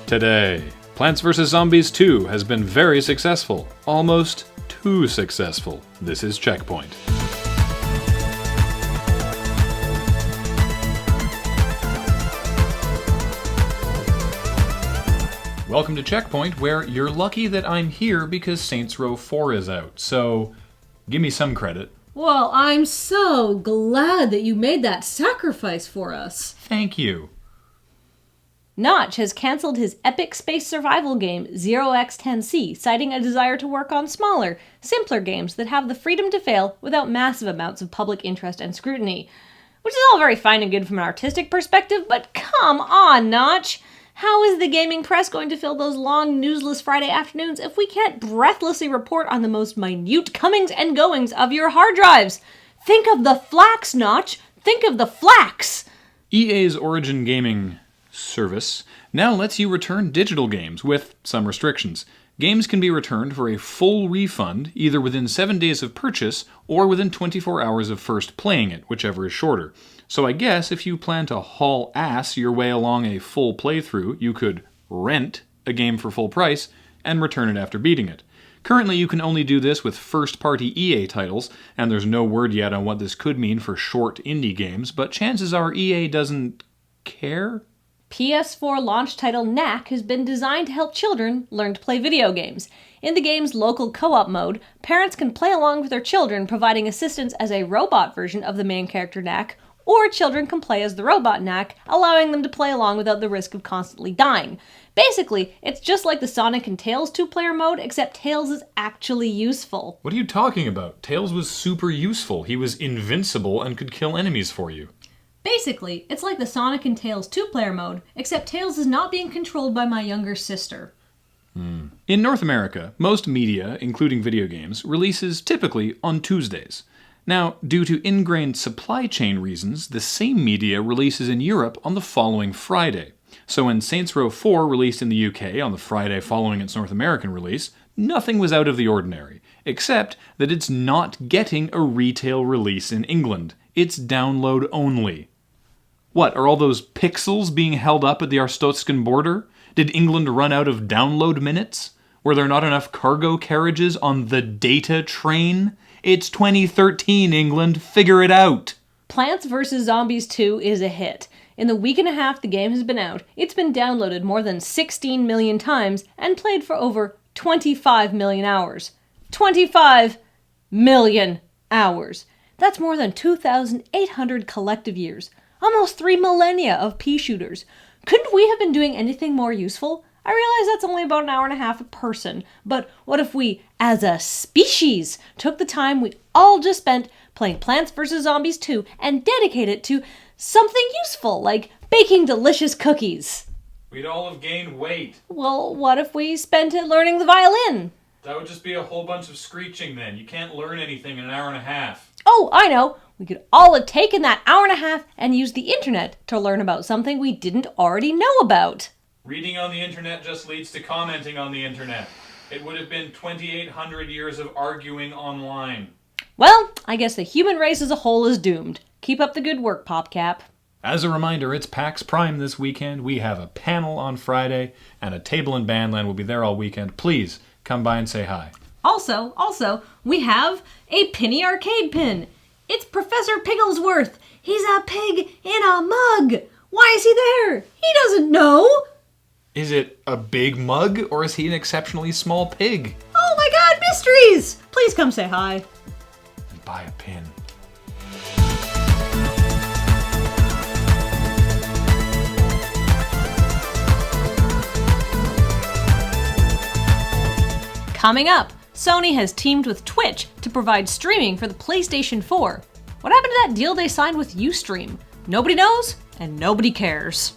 Today, Plants vs. Zombies 2 has been very successful. Almost too successful. This is CheckPoint. Welcome to CheckPoint, where you're lucky that I'm here because Saints Row 4 is out, so give me some credit. Well, I'm so glad that you made that sacrifice for us. Thank you. Notch has cancelled his epic space survival game 0x10C, citing a desire to work on smaller, simpler games that have the freedom to fail without massive amounts of public interest and scrutiny. Which is all very fine and good from an artistic perspective, but come on, Notch! How is the gaming press going to fill those long, newsless Friday afternoons if we can't breathlessly report on the most minute comings and goings of your hard drives? Think of the flax, Notch! Think of the flax! EA's Origin Gaming service now lets you return digital games with some restrictions. Games can be returned for a full refund either within 7 days of purchase or within 24 hours of first playing it, whichever is shorter. So I guess if you plan to haul ass your way along a full playthrough, you could rent a game for full price and return it after beating it. Currently, you can only do this with first-party EA titles, and there's no word yet on what this could mean for short indie games, but chances are EA doesn't care? PS4 launch title Knack has been designed to help children learn to play video games. In the game's local co-op mode, parents can play along with their children, providing assistance as a robot version of the main character Knack, or children can play as the robot Knack, allowing them to play along without the risk of constantly dying. Basically, it's just like the Sonic and Tails two-player mode, except Tails is actually useful. What are you talking about? Tails was super useful. He was invincible and could kill enemies for you. Basically, it's like the Sonic and Tails two-player mode, except Tails is not being controlled by my younger sister. In North America, most media, including video games, releases typically on Tuesdays. Now, due to ingrained supply chain reasons, the same media releases in Europe on the following Friday. So when Saints Row 4 released in the UK on the Friday following its North American release, nothing was out of the ordinary, except that it's not getting a retail release in England. It's download only. What, are all those pixels being held up at the Arstotzkan border? Did England run out of download minutes? Were there not enough cargo carriages on the data train? It's 2013, England. Figure it out. Plants vs. Zombies 2 is a hit. In the week and a half the game has been out, it's been downloaded more than 16 million times and played for over 25 million hours. 25 million hours! That's more than 2,800 collective years. Almost 3 millennia of pea shooters. Couldn't we have been doing anything more useful? I realize that's only about an hour and a half a person, but what if we, as a species, took the time we all just spent playing Plants vs. Zombies 2 and dedicated it to something useful, like baking delicious cookies? We'd all have gained weight. Well, what if we spent it learning the violin? That would just be a whole bunch of screeching then. You can't learn anything in an hour and a half. Oh, I know. We could all have taken that hour and a half and used the internet to learn about something we didn't already know about. Reading on the internet just leads to commenting on the internet. It would have been 2,800 years of arguing online. Well, I guess the human race as a whole is doomed. Keep up the good work, PopCap. As a reminder, it's PAX Prime this weekend. We have a panel on Friday, and a table in Bandland will be there all weekend. Please, come by and say hi. Also, we have a penny arcade pin. It's Professor Pigglesworth. He's a pig in a mug. Why is he there? He doesn't know. Is it a big mug, or is he an exceptionally small pig? Oh my god, mysteries! Please come say hi. And buy a pin. Coming up, Sony has teamed with Twitch to provide streaming for the PlayStation 4. What happened to that deal they signed with Ustream? Nobody knows, and nobody cares.